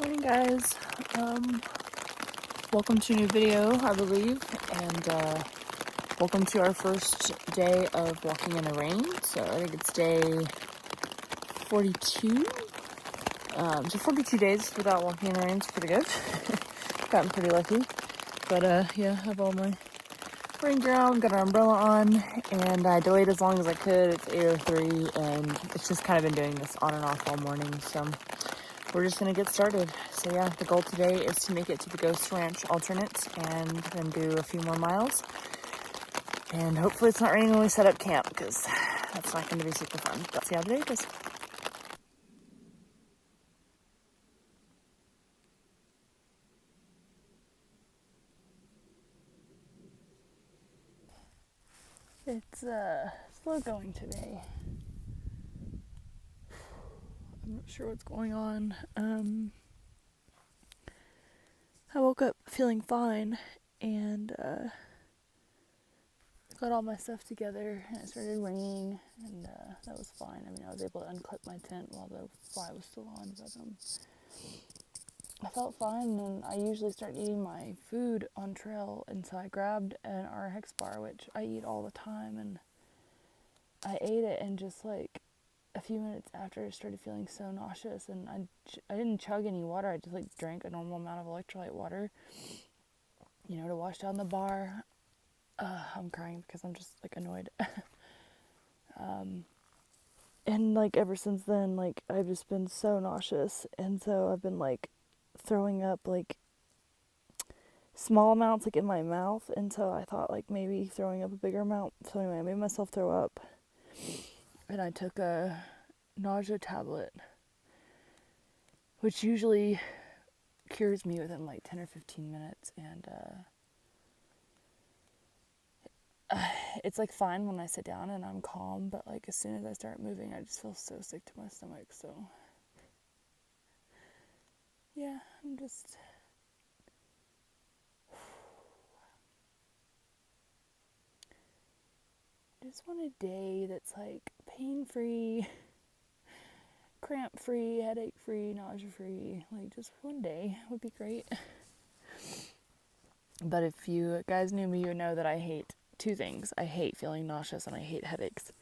Morning, guys. Welcome to a new video, I believe, and welcome to our first day of walking in the rain. So I think it's day 42. So 42 days without walking in the rain is pretty good. Gotten pretty lucky. But yeah, I have all my rain gear on, got our umbrella on, and I delayed as long as I could. It's 8:03, and it's just kind of been doing this on and off all morning, so we're just gonna get started. So yeah, the goal today is to make it to the Ghost Ranch alternate and then do a few more miles. And hopefully it's not raining when we set up camp, because that's not going to be super fun. But see how the day goes. It's slow going today. I'm not sure what's going on. I woke up feeling fine and got all my stuff together, and it started raining, and that was fine. I mean, I was able to unclip my tent while the fly was still on, but I felt fine, and I usually start eating my food on trail, and so I grabbed an RX bar, which I eat all the time, and I ate it, and just like a few minutes after, I started feeling so nauseous, and I didn't chug any water. I just like drank a normal amount of electrolyte water, to wash down the bar. I'm crying because I'm just like annoyed. And like ever since then, like I've just been so nauseous, and so I've been like throwing up like small amounts like in my mouth, and so I thought like maybe throwing up a bigger amount. So anyway, I made myself throw up, and I took a nausea tablet, which usually cures me within like 10 or 15 minutes, and it's like fine when I sit down and I'm calm, but like as soon as I start moving, I just feel so sick to my stomach. So yeah, I just want a day that's like pain-free, cramp-free, headache-free, nausea-free. Like just one day would be great. But if you guys knew me, you would know that I hate two things. I hate feeling nauseous and I hate headaches.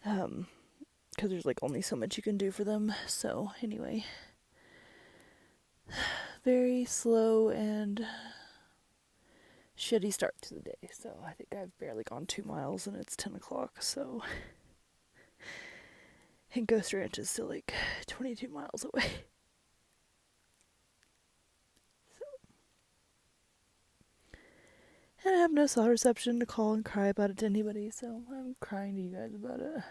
Because there's like only so much you can do for them. So anyway, very slow and shitty start to the day. So I think I've barely gone 2 miles and it's 10 o'clock. So, and Ghost Ranch is still like 22 miles away. And I have no cell reception to call and cry about it to anybody, so I'm crying to you guys about it.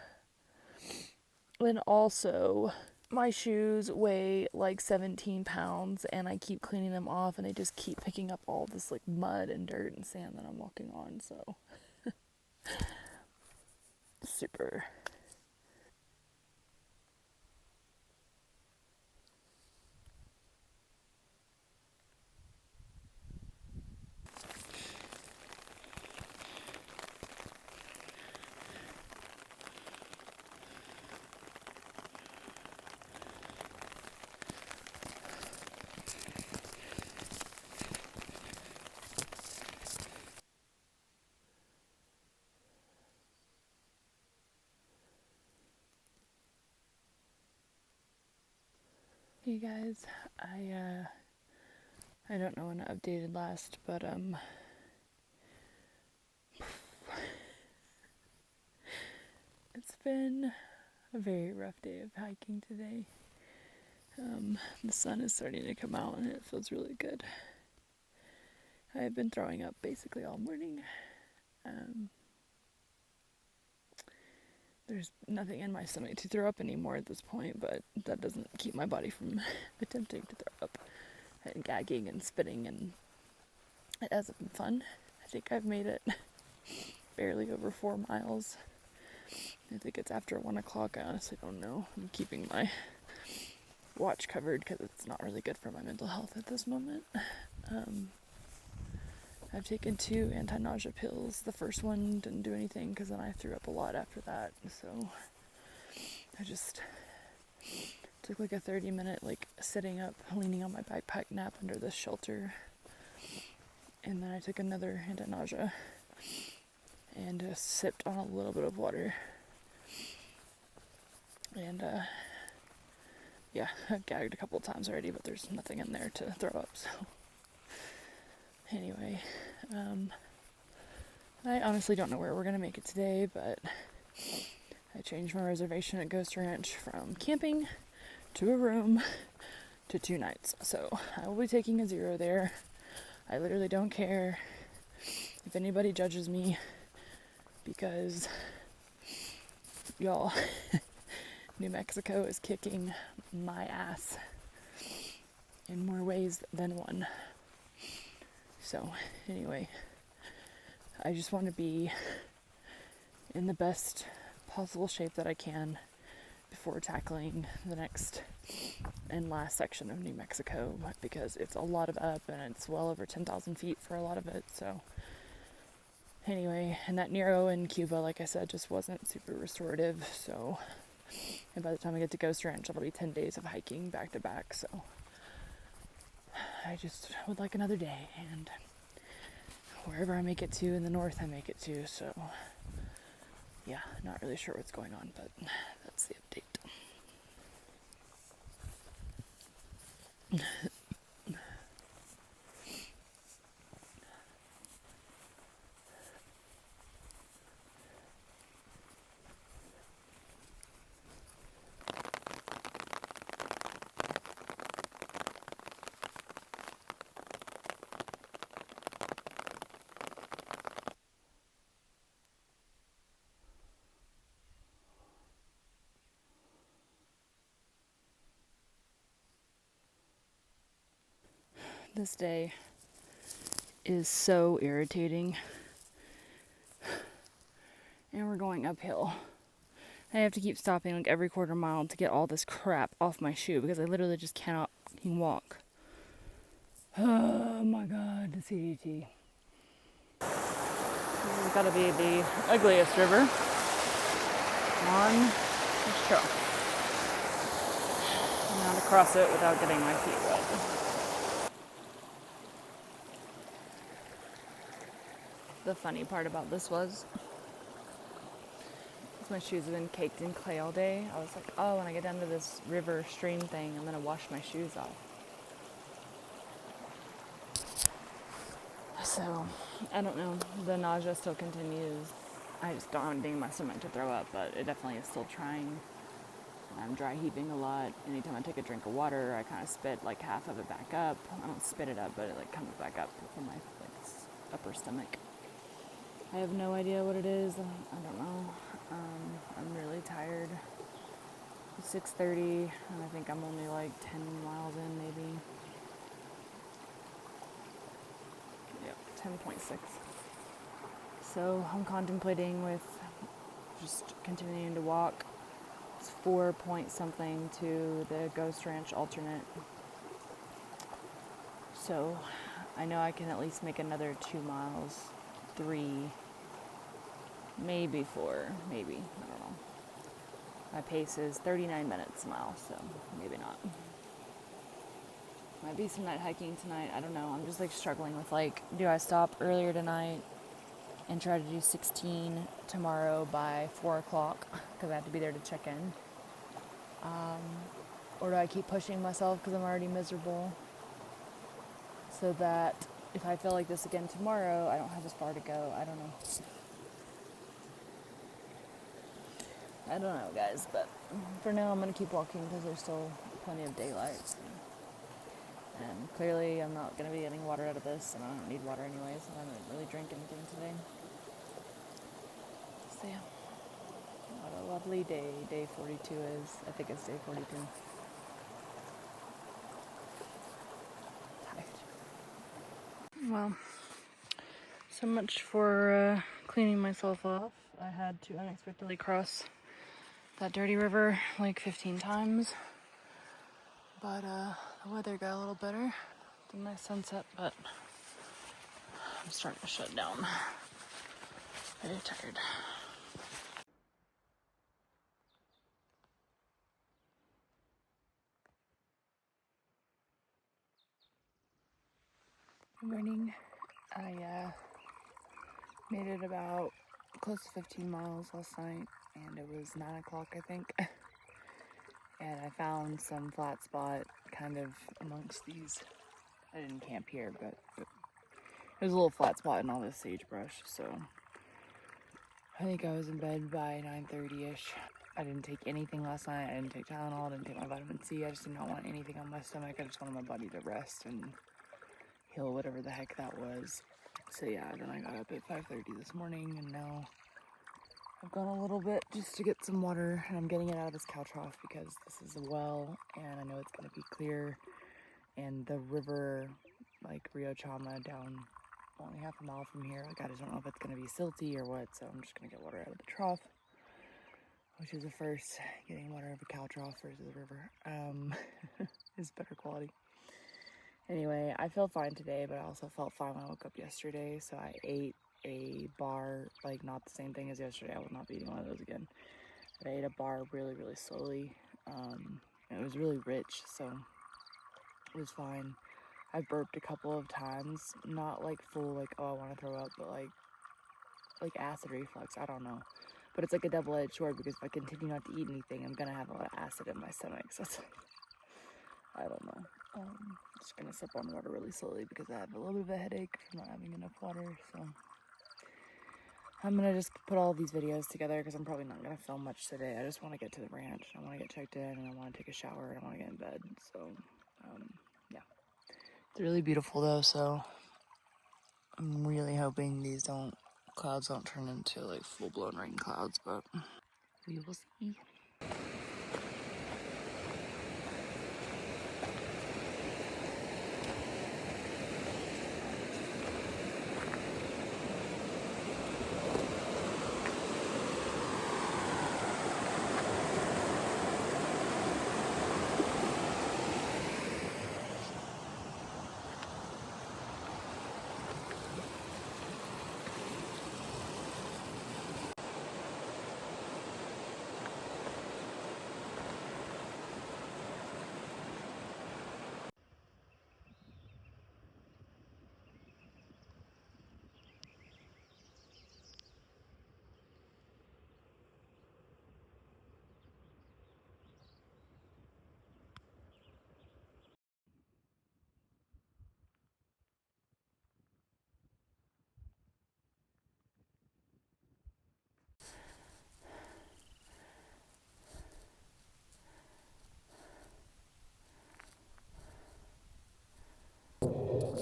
And also, my shoes weigh like 17 pounds, and I keep cleaning them off, and they just keep picking up all this like mud and dirt and sand that I'm walking on, so super. Hey guys, I don't know when I updated last, but it's been a very rough day of hiking today. The sun is starting to come out and it feels really good. I've been throwing up basically all morning. There's nothing in my stomach to throw up anymore at this point, but that doesn't keep my body from attempting to throw up and gagging and spitting, and it hasn't been fun. I think I've made it barely over 4 miles. I think it's after 1 o'clock. I honestly don't know. I'm keeping my watch covered because it's not really good for my mental health at this moment. I've taken 2 anti-nausea pills. The first one didn't do anything because then I threw up a lot after that. So I just Took like a 30-minute like sitting up, leaning on my backpack nap under this shelter. And then I took another anti-nausea and sipped on a little bit of water. And yeah, I've gagged a couple times already, but there's nothing in there to throw up, so. Anyway, I honestly don't know where we're gonna make it today, but I changed my reservation at Ghost Ranch from camping to a room to 2 nights. So I will be taking a 0 there. I literally don't care if anybody judges me because y'all, New Mexico is kicking my ass in more ways than one. So anyway, I just want to be in the best possible shape that I can before tackling the next and last section of New Mexico, because it's a lot of up and it's well over 10,000 feet for a lot of it. So anyway, and that Nero in Cuba, like I said, just wasn't super restorative. So, and by the time I get to Ghost Ranch, it'll be 10 days of hiking back to back. So I just would like another day, and wherever I make it to in the north, I make it to. So yeah, not really sure what's going on, but that's the update. This day is so irritating. And we're going uphill. I have to keep stopping like every quarter mile to get all this crap off my shoe because I literally just cannot walk. Oh my god, the CDT. This has got to be the ugliest river on this trail. I'm not to cross it without getting my feet wet. The funny part about this was my shoes have been caked in clay all day. I was like, oh, when I get down to this river stream thing, I'm gonna wash my shoes off. So, I don't know. The nausea still continues. I just don't have anything in my stomach to throw up, but it definitely is still trying. I'm dry heaving a lot. Anytime I take a drink of water, I kind of spit like half of it back up. I don't spit it up, but it like comes back up from my upper stomach. I have no idea what it is. I don't know. I'm really tired. It's 6:30, and I think I'm only like 10 miles in, maybe. Yep, 10.6. So I'm contemplating with just continuing to walk. It's 4 point something to the Ghost Ranch alternate. So I know I can at least make another 2 miles, 3, maybe 4, maybe, I don't know. My pace is 39 minutes a mile, so maybe not. Might be some night hiking tonight, I don't know. I'm just like struggling with like, do I stop earlier tonight and try to do 16 tomorrow by 4 o'clock, because I have to be there to check in? Or do I keep pushing myself because I'm already miserable, so that if I feel like this again tomorrow, I don't have as far to go? I don't know. I don't know, guys, but for now I'm going to keep walking because there's still plenty of daylight. And clearly I'm not going to be getting water out of this, and I don't need water anyway, so I didn't really drink anything today. So yeah, what a lovely day. Day 42 is. I think it's day 42. Tired. Well, so much for cleaning myself off. I had to unexpectedly cross that dirty river like 15 times, but the weather got a little better. It's a nice sunset, but I'm starting to shut down. Very tired. Good morning. I made it about close to 15 miles last night, and it was 9 o'clock, I think. And I found some flat spot kind of amongst these. I didn't camp here, but it was a little flat spot in all this sagebrush, so I think I was in bed by 9:30ish. I didn't take anything last night. I didn't take Tylenol, I didn't take my vitamin C. I just did not want anything on my stomach. I just wanted my body to rest and heal whatever the heck that was. So yeah, then I got up at 5:30 this morning, and now I've gone a little bit just to get some water, and I'm getting it out of this cow trough because this is a well, and I know it's gonna be clear, and the river, like Rio Chama, down only half a mile from here, like I just don't know if it's gonna be silty or what, so I'm just gonna get water out of the trough, which is the first. Getting water out of a cow trough versus a river is better quality. Anyway, I feel fine today, but I also felt fine when I woke up yesterday, so I ate a bar, like not the same thing as yesterday. I will not be eating one of those again. But I ate a bar really, really slowly. It was really rich, so it was fine. I burped a couple of times, not like full, like, oh, I want to throw up, but like acid reflux, I don't know. But it's like a double-edged sword, because if I continue not to eat anything, I'm gonna have a lot of acid in my stomach, so it's like, I don't know. I'm just gonna sip on water really slowly because I have a little bit of a headache from not having enough water, so I'm gonna just put all these videos together because I'm probably not gonna film much today. I just want to get to the ranch, I want to get checked in, and I want to take a shower, and I want to get in bed, so yeah. It's really beautiful though, so I'm really hoping these clouds don't turn into like full-blown rain clouds, but we will see.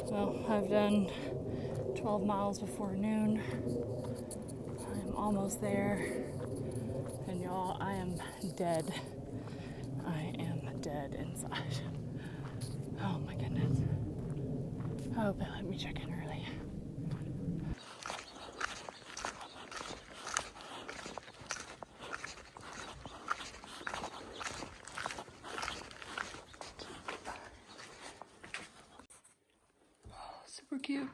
Well, I've done 12 miles before noon. I'm almost there. And y'all, I am dead. I am dead inside. Oh my goodness. I hope they let me check in early. Super cute.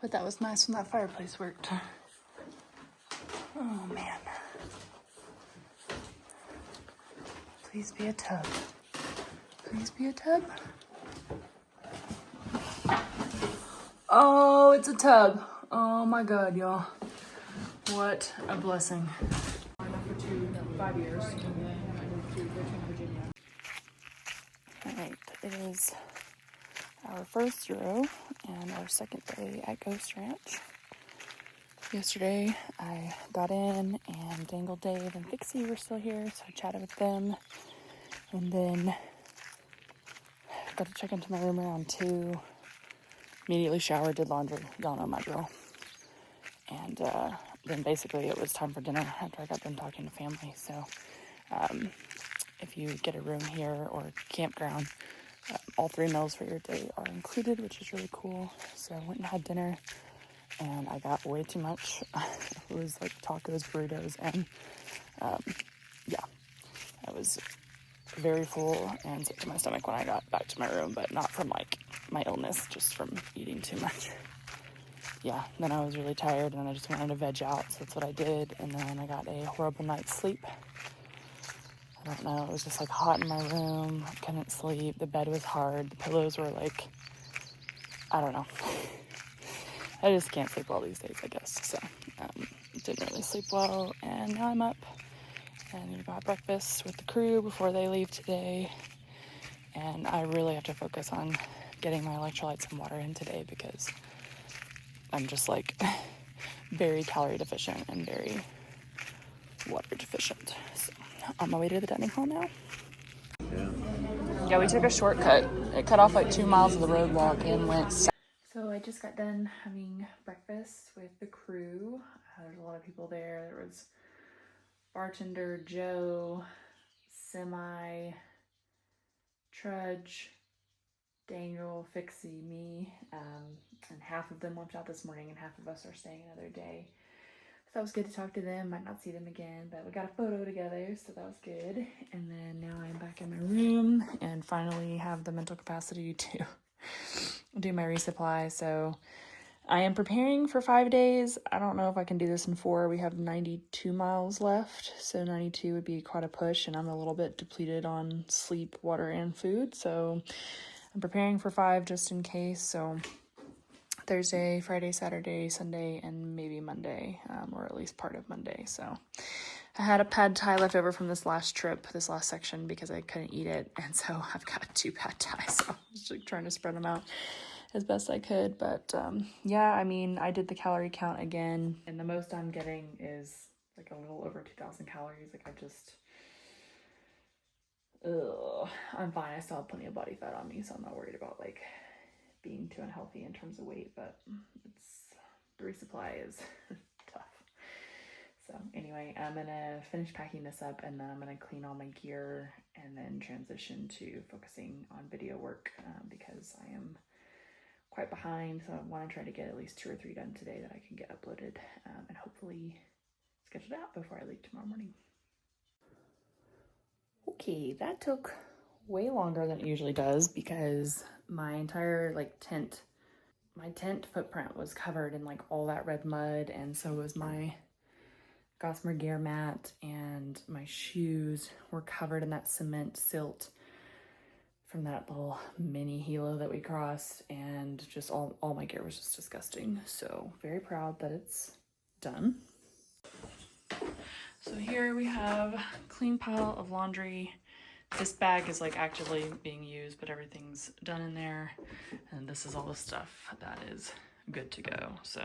But that was nice when that fireplace worked. Oh man. Please be a tub. Please be a tub. Oh, it's a tub. Oh my god, y'all. What a blessing. For 5 years, and then I moved to Richmond, Virginia. Alright, it is our first Euro and our second day at Ghost Ranch. Yesterday, I got in and Dangle Dave and Fixie were still here, so I chatted with them. And then got to check into my room around 2. Immediately showered, did laundry. Y'all know my drill. And then basically it was time for dinner after I got done talking to family. So if you get a room here or campground, all 3 meals for your day are included, which is really cool. So I went and had dinner, and I got way too much. It was like tacos, burritos, and yeah, I was very full and sick to my stomach when I got back to my room, but not from like my illness, just from eating too much. Yeah, then I was really tired and I just wanted to veg out, so that's what I did, and then I got a horrible night's sleep. don't know. It was just like hot in my room. I couldn't sleep. The bed was hard. The pillows were like, I don't know. I just can't sleep well these days, I guess. So, didn't really sleep well. And now I'm up and I'm gonna go have breakfast with the crew before they leave today. And I really have to focus on getting my electrolytes and water in today because I'm just like very calorie deficient and very water deficient. So on my way to the dining hall now. Yeah, we took a shortcut. It cut off like 2 miles of the road walk and went south. So I just got done having breakfast with the crew. There's a lot of people there. There was bartender Joe, Semi, Trudge, Daniel, Fixie, me, and half of them left out this morning and half of us are staying another day. So that was good to talk to them. Might not see them again, but we got a photo together, so that was good. And then now I'm back in my room and finally have the mental capacity to do my resupply. So I am preparing for 5 days. I don't know if I can do this in 4. We have 92 miles left, so 92 would be quite a push, and I'm a little bit depleted on sleep, water, and food. So I'm preparing for 5 just in case. So Thursday, Friday, Saturday, Sunday, and maybe Monday, or at least part of Monday. So I had a pad thai left over from this last trip, this last section, because I couldn't eat it. And so I've got 2 pad thai. So I'm just like trying to spread them out as best I could. But yeah, I mean, I did the calorie count again, and the most I'm getting is like a little over 2,000 calories. Like I'm fine. I still have plenty of body fat on me, so I'm not worried about like being too unhealthy in terms of weight, but the resupply is tough. So anyway, I'm gonna finish packing this up and then I'm gonna clean all my gear and then transition to focusing on video work because I am quite behind. So I want to try to get at least 2 or 3 done today that I can get uploaded and hopefully scheduled out before I leave tomorrow morning. Okay, that took way longer than it usually does because my entire tent footprint was covered in like all that red mud, and so was my Gossamer gear mat, and my shoes were covered in that cement silt from that little mini helo that we crossed, and just all my gear was just disgusting. So very proud that it's done. So here we have a clean pile of laundry. This bag is like actively being used, but everything's done in there. And this is all the stuff that is good to go. So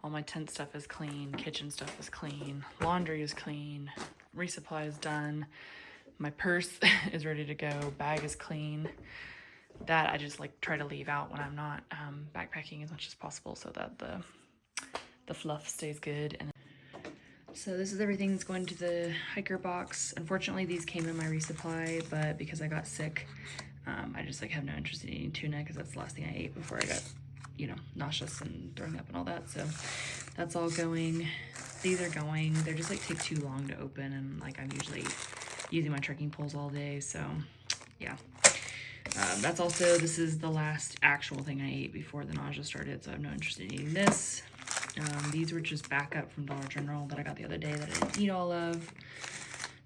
all my tent stuff is clean, kitchen stuff is clean, laundry is clean, resupply is done. My purse is ready to go, bag is clean. That I just like try to leave out when I'm not backpacking as much as possible so that the fluff stays good. And so this is everything that's going to the hiker box. Unfortunately, these came in my resupply, but because I got sick, I just like have no interest in eating tuna because that's the last thing I ate before I got, nauseous and throwing up and all that. So that's all going. These are going. They're just like take too long to open, and like I'm usually using my trekking poles all day. So yeah. This is the last actual thing I ate before the nausea started, so I have no interest in eating this. These were just backup from Dollar General that I got the other day that I didn't eat all of.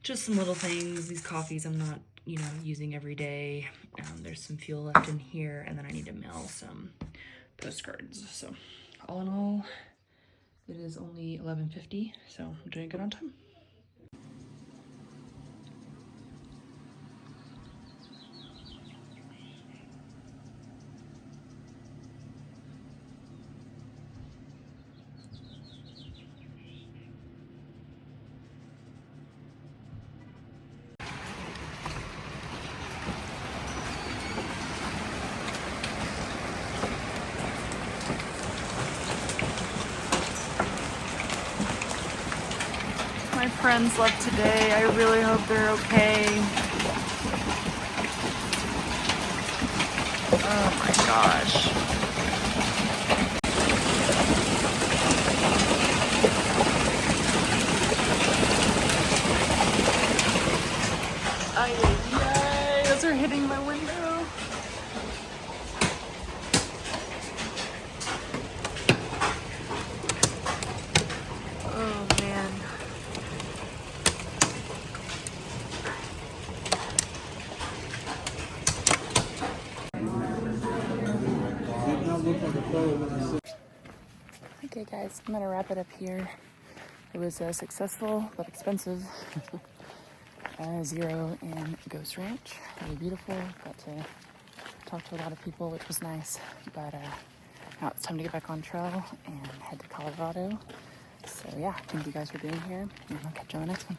Just some little things. These coffees I'm not, using every day. There's some fuel left in here, and then I need to mail some postcards. So all in all, it is only 11:50, so I'm doing good on time. My friends left today. I really hope they're okay. Oh my gosh. Ay, those are hitting my window. Oh man. Okay guys, I'm gonna wrap it up here. It was successful but expensive. 0 in Ghost Ranch, really beautiful. Got to talk to a lot of people, which was nice. But now it's time to get back on trail and head to Colorado. So yeah, thank you guys for being here, and I'll catch you on the next one.